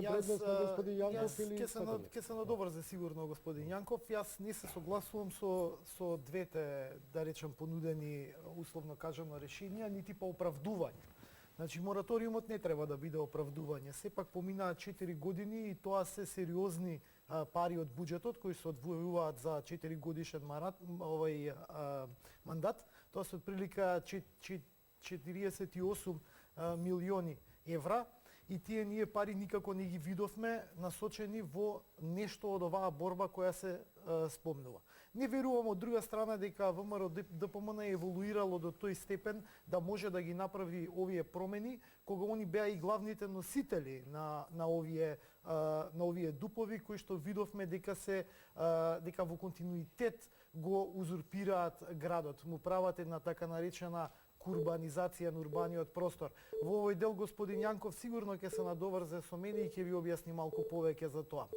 давате предност на господин Јанков или Ќе се надоврзе сигурно господин Јанков. Јас не се согласувам со двете, да речем, понудени, условно кажано, решенија, нити па оправдување. Значи, мораториумот не треба да биде оправдување. Сепак поминаат 4 години и тоа се сериозни пари од буџетот кои се одвојуваат за 4 годишен мандат. Тоа се отприлика 48 милиони евра и тие ние пари никако не ги видовме насочени во нешто од оваа борба која се спомнува. Не верувам од друга страна дека ВМРО ДПМН е еволуирало до тој степен да може да ги направи овие промени кога они беа и главните носители на овие дупови кои што видовме дека во континуитет го узурпираат градот, му прават една така наречена урбанизација на урбаниот простор. Во овој дел господин Јанков сигурно ќе се надоврзе со мене и ќе ви објасни малку повеќе за тоа.